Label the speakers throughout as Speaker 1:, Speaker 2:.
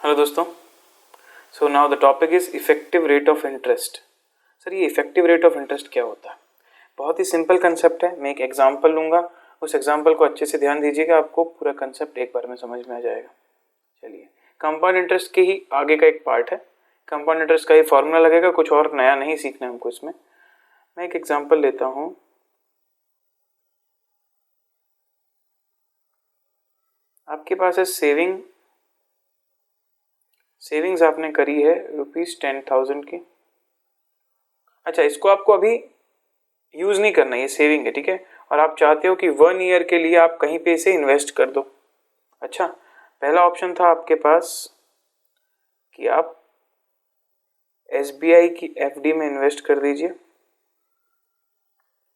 Speaker 1: Hello दोस्तों, so now the topic is effective rate of interest. Sir, ये effective rate of interest क्या होता है? बहुत ही सिंपल कंसेप्ट है। मैं एक एग्जांपल लूँगा, उस एग्जांपल को अच्छे से ध्यान दीजिएगा, आपको पूरा कंसेप्ट एक बार में समझ में आ जाएगा। चलिए, कंपाउंड इंटरेस्ट के ही आगे का एक पार्ट है। कंपाउंड इंटरेस्ट का ही फॉर्मूला लगेगा, कुछ और नया नहीं सीखना है हमको इसमें। मैं एक एग्जाम्पल लेता हूँ। आपके पास है सेविंग्स आपने करी है ₹10,000 की। अच्छा, इसको आपको अभी यूज़ नहीं करना, ये सेविंग है, ठीक है। और आप चाहते हो कि 1 ईयर के लिए आप कहीं पे इसे इन्वेस्ट कर दो। अच्छा, पहला ऑप्शन था आपके पास कि आप SBI की FD में इन्वेस्ट कर दीजिए।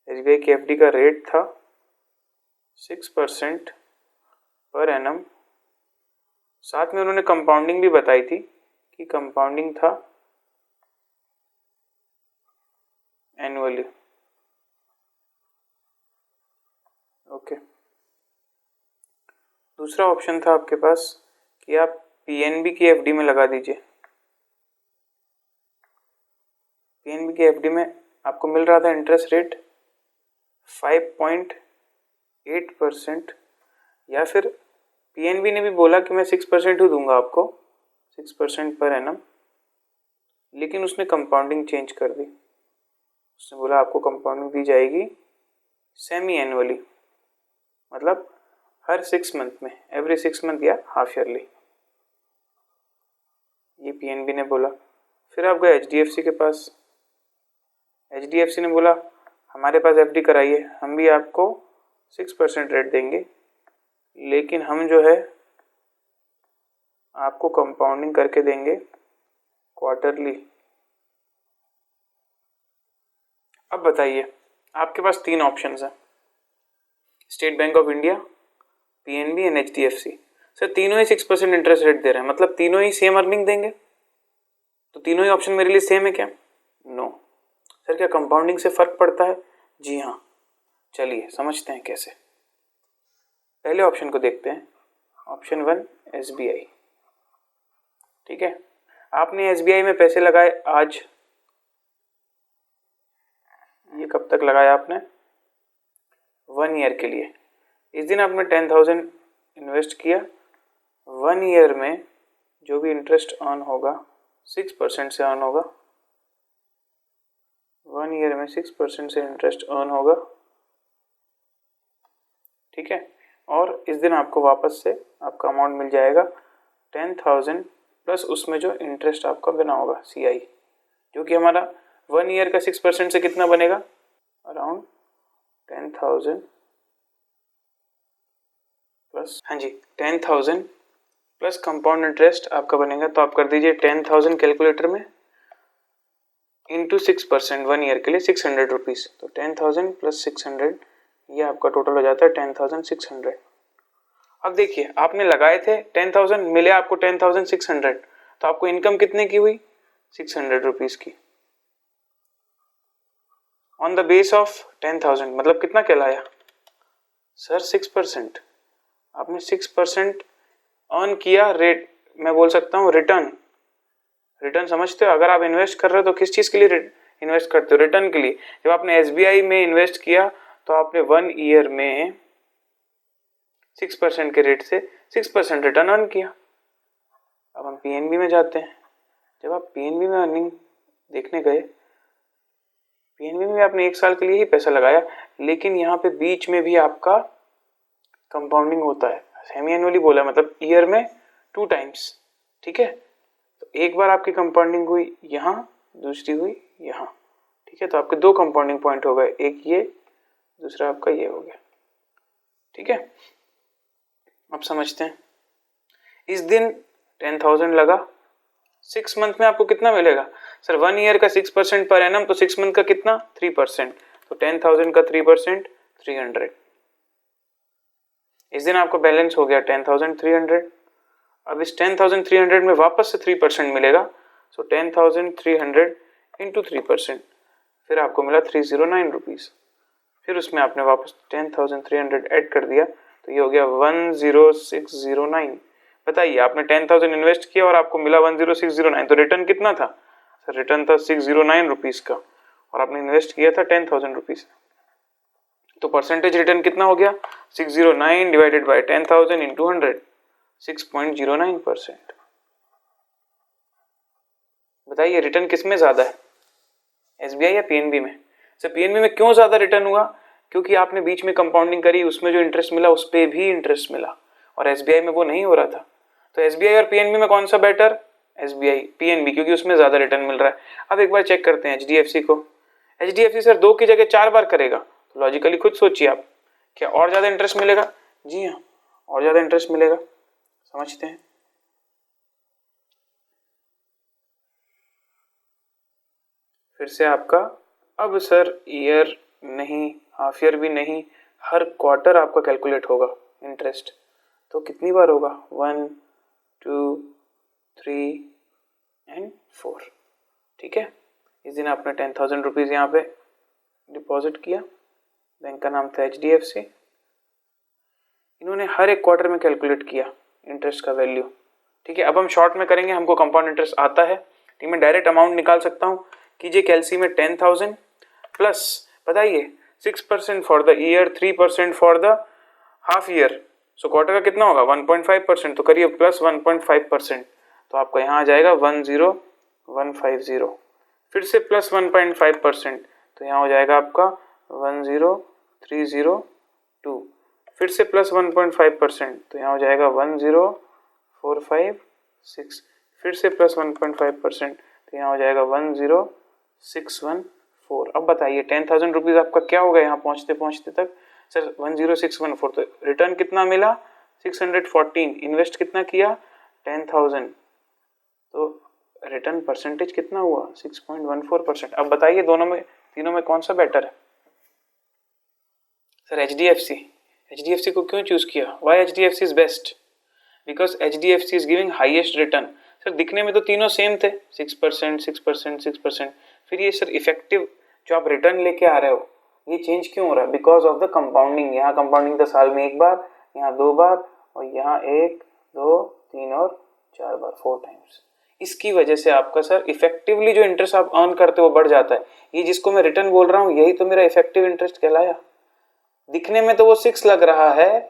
Speaker 1: SBI की FD का रेट था 6% पर एनम। साथ में उन्होंने कंपाउंडिंग भी बताई थी कि कंपाउंडिंग था एनुअली। ओके, दूसरा ऑप्शन था आपके पास कि आप PNB की FD में लगा दीजिए। PNB की FD में आपको मिल रहा था इंटरेस्ट रेट 5.8%, या फिर PNB ने भी बोला कि मैं 6% ही दूंगा आपको, 6% पर एनम, लेकिन उसने कंपाउंडिंग चेंज कर दी। उसने बोला आपको कंपाउंडिंग दी जाएगी सेमी एनुअली, मतलब हर 6 मंथ में, एवरी 6 मंथ या हाफ ईयरली, ये PNB ने बोला। फिर आप गए HDFC के पास। HDFC ने बोला हमारे पास FD कराइए, हम भी आपको 6% रेट देंगे, लेकिन हम जो है आपको कंपाउंडिंग करके देंगे क्वार्टरली। अब बताइए, आपके पास 3 ऑप्शंस हैं, state bank of India, PNB and HDFC। Sir, तीनों ही 6% इंटरेस्ट रेट दे रहे हैं, मतलब तीनों ही सेम अर्निंग देंगे, तो तीनों ही ऑप्शन मेरे लिए सेम है क्या? नो। सर, क्या कंपाउंडिंग से फर्क पड़ता है? जी हाँ, चलिए समझते हैं कैसे। पहले ऑप्शन को देखते हैं, ऑप्शन 1 SBI। ठीक है, आपने SBI में पैसे लगाए आज, ये कब तक लगाया आपने? 1 ईयर के लिए। इस दिन आपने 10,000 इन्वेस्ट किया। 1 ईयर में जो भी इंटरेस्ट अर्न होगा 6% से अर्न होगा। 1 ईयर में 6% से इंटरेस्ट अर्न होगा, ठीक है। और इस दिन आपको वापस से आपका अमाउंट मिल जाएगा 10,000 प्लस उसमें जो इंटरेस्ट आपका बना होगा CI, जो कि हमारा 1 ईयर का 6% से कितना बनेगा? अराउंड 10,000 प्लस, हाँ जी, 10,000 प्लस कंपाउंड इंटरेस्ट आपका बनेगा। तो आप कर दीजिए 10,000 कैलकुलेटर में इंटू 6%, 1 ईयर के लिए 600 रुपीज़। तो 10,000 प्लस 600, ये आपका टोटल हो जाता है 10,600। अब देखिए, आपने लगाए थे 10,000, मिले आपको 10,600, तो आपको इनकम कितने की हुई? 600 रुपीज़ की ऑन द बेस ऑफ 10,000, मतलब कितना कहलाया सर? 6%। आपने 6% अर्न किया। रेट मैं बोल सकता हूँ रिटर्न समझते हो? अगर आप इन्वेस्ट कर रहे हो तो किस चीज़ के लिए इन्वेस्ट करते हो? रिटर्न के लिए। जब आपने SBI में इन्वेस्ट किया तो आपने 1 ईयर में 6% के रेट से 6% रिटर्न अर्न किया। अब हम PNB में जाते हैं। जब आप PNB में अर्निंग देखने गए, PNB में आपने 1 साल के लिए ही पैसा लगाया, लेकिन यहाँ पे बीच में भी आपका कंपाउंडिंग होता है। सेमी एनुअली बोला, मतलब ईयर में 2 टाइम्स, ठीक है। तो एक बार आपकी कंपाउंडिंग हुई यहाँ, दूसरी हुई यहाँ, ठीक है। तो आपके 2 कंपाउंडिंग पॉइंट हो गए, एक ये, दूसरा आपका ये हो गया, ठीक है। अब समझते हैं। इस दिन 10,000 लगा, 6 मंथ में आपको कितना मिलेगा? सर, 1 ईयर का 6% पर एनम, तो 6 मंथ का कितना? 3%। तो 10,000 का 3% 300। इस दिन आपको बैलेंस हो गया 10,300। अब इस 10,300 में वापस से 3% मिलेगा, सो 10,300 इंटू 3%, फिर आपको मिला 309 रुपीज़। फिर उसमें आपने वापस 10,300 ऐड कर दिया, तो ये हो गया 10609। बताइए, आपने 10,000 इन्वेस्ट किया और आपको मिला 10609, तो रिटर्न कितना था सर? रिटर्न था 609 रुपीज का, और आपने इन्वेस्ट किया था 10,000 रुपीज। तो परसेंटेज रिटर्न कितना हो गया? 609 डिवाइडेड बाय 10,000 इंटू 100, 6.09%। बताइए रिटर्न किस में ज्यादा है, एसबीआई या पीएनबी में? सर पीएनबी में क्यों ज्यादा रिटर्न हुआ? क्योंकि आपने बीच में कंपाउंडिंग करी, उसमें जो इंटरेस्ट मिला उस पर भी इंटरेस्ट मिला, और एसबीआई में वो नहीं हो रहा था। तो एसबीआई और पीएनबी में कौन सा बेटर? एसबीआई, पीएनबी, क्योंकि उसमें ज्यादा रिटर्न मिल रहा है। अब एक बार चेक करते हैं एचडीएफसी को। एचडीएफसी सर 2 की जगह 4 बार करेगा, तो लॉजिकली खुद सोचिए आप, क्या और ज्यादा इंटरेस्ट मिलेगा? जी हाँ, और ज्यादा इंटरेस्ट मिलेगा। समझते हैं। फिर से आपका, अब सर ईयर नहीं, हाफ ईयर भी नहीं, हर क्वार्टर आपका कैलकुलेट होगा इंटरेस्ट। तो कितनी बार होगा? 1, 2, 3 एंड 4। ठीक है, इस दिन आपने 10,000 रुपीज़ यहाँ पे डिपॉजिट किया, बैंक का नाम था एचडीएफसी। इन्होंने हर एक क्वार्टर में कैलकुलेट किया इंटरेस्ट का वैल्यू। ठीक है, अब हम शॉर्ट में करेंगे, हमको कंपाउंड इंटरेस्ट आता है। ठीक, मैं डायरेक्ट अमाउंट निकाल सकता हूँ। कीजिए कैलसी में 10,000 प्लस, बताइए 6% for the year, 3% for the half year, so quarter का कितना होगा? 1.5%, तो करिए प्लस 1.5%, तो आपका यहाँ आ जाएगा 10150। फिर से प्लस 1.5%, तो यहाँ हो जाएगा आपका 10302। फिर से प्लस 1.5%, तो यहाँ हो जाएगा 10456। फिर से प्लस 1.5%, तो यहाँ हो जाएगा 10614। अब बताइए 10,000 रुपीज़ आपका क्या होगा यहाँ पहुँचते पहुँचते तक? सर 10614। तो रिटर्न कितना मिला? 614। इन्वेस्ट कितना किया? 10,000। तो रिटर्न परसेंटेज कितना हुआ? 6.14%। अब बताइए दोनों में, तीनों में कौन सा बेटर है? Sir HDFC. एचडीएफसी को क्यों चूज किया? Why HDFC is best? Because HDFC is giving highest return. Sir दिखने में तो तीनों सेम थे, 6%, 6%, 6%। फिर ये सर इफेक्टिव जो आप रिटर्न लेके आ रहे हो, ये चेंज क्यों हो रहा है? Because of the compounding. यहाँ कंपाउंडिंग था साल में 1 बार, यहाँ 2 बार, और यहाँ 1, 2, 3 और 4 बार, 4 टाइम्स। इसकी वजह से आपका सर इफेक्टिवली जो इंटरेस्ट आप अर्न करते हो वो बढ़ जाता है। ये जिसको मैं रिटर्न बोल रहा हूँ, यही तो मेरा इफेक्टिव इंटरेस्ट कहलाया। दिखने में तो वो 6 लग रहा है,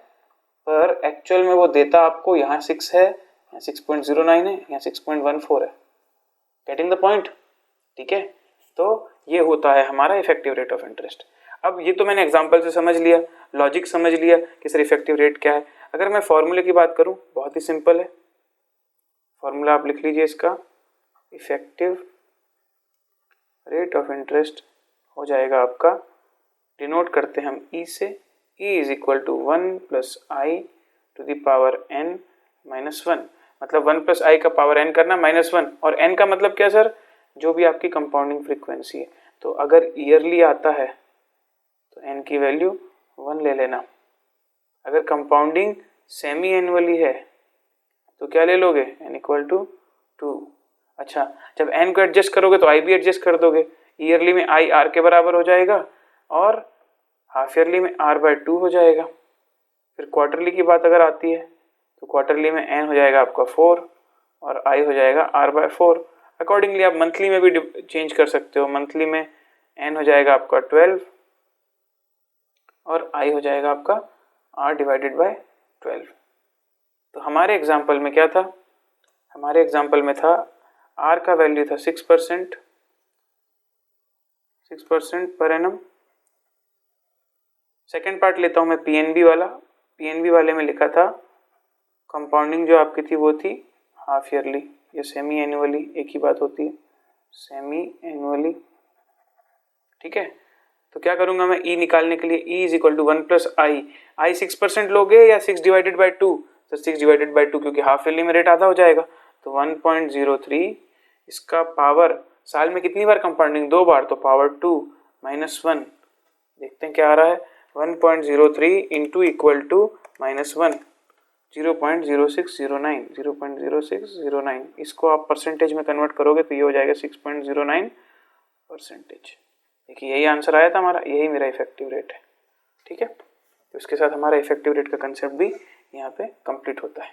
Speaker 1: पर एक्चुअल में वो देता आपको, यहाँ 6 है, यहाँ 6.09 है, यहाँ 6.14 है। Getting the point? ठीक है, तो ये होता है हमारा इफेक्टिव रेट ऑफ इंटरेस्ट। अब ये तो मैंने एग्जांपल से समझ लिया, लॉजिक समझ लिया कि सर इफेक्टिव रेट क्या है। अगर मैं फॉर्मूले की बात करूं, बहुत ही सिंपल है। फॉर्मूला आप लिख लीजिए इसका, इफेक्टिव रेट ऑफ इंटरेस्ट हो जाएगा आपका, डिनोट करते हैं हम ई से, e is equal to 1 plus i to the power n minus 1। मतलब 1 प्लस आई का पावर n करना -1, और n का मतलब क्या सर? जो भी आपकी कंपाउंडिंग फ्रीक्वेंसी है। तो अगर ईयरली आता है तो n की वैल्यू 1 ले लेना। अगर कंपाउंडिंग सेमी एनुअली है तो क्या ले लोगे? n equal to 2। अच्छा, जब n को एडजस्ट करोगे तो i भी एडजस्ट कर दोगे। ईयरली में i r के बराबर हो जाएगा, और हाफ ईयरली में r/2 हो जाएगा। फिर क्वार्टरली की बात अगर आती है तो क्वार्टरली में n हो जाएगा आपका 4, और i हो जाएगा r/4। अकॉर्डिंगली आप मंथली में भी चेंज कर सकते हो। मंथली में n हो जाएगा आपका 12, और i हो जाएगा आपका r/12। तो हमारे एग्जाम्पल में क्या था? हमारे एग्जाम्पल में था r का वैल्यू था 6%, 6% पर एनम। सेकेंड पार्ट लेता हूं मैं पीएनबी वाला। पीएनबी वाले में लिखा था कंपाउंडिंग जो आपकी थी वो थी हाफ ईयरली या सेमी एनुअली, एक ही बात होती है, सेमी एनुअली। ठीक है, तो क्या करूंगा मैं ई निकालने के लिए? E is equal to 1 plus I. I 6% लोगे या 6 डिवाइडेड बाई 2? तो 6 डिवाइडेड बाई 2, क्योंकि हाफ ईयरली में रेट आधा हो जाएगा, तो 1.03। इसका पावर, साल में कितनी बार कंपाउंडिंग? 2 बार, तो पावर 2 माइनस 1। देखते हैं क्या आ रहा है, 1.03 इंटू इक्वल टू -1, 0.0609, 0.0609। इसको आप परसेंटेज में कन्वर्ट करोगे तो ये हो जाएगा 6.09%। देखिए यही आंसर आया था हमारा, यही मेरा इफेक्टिव रेट है। ठीक है, तो इसके साथ हमारा इफेक्टिव रेट का कंसेप्ट भी यहाँ पे कंप्लीट होता है।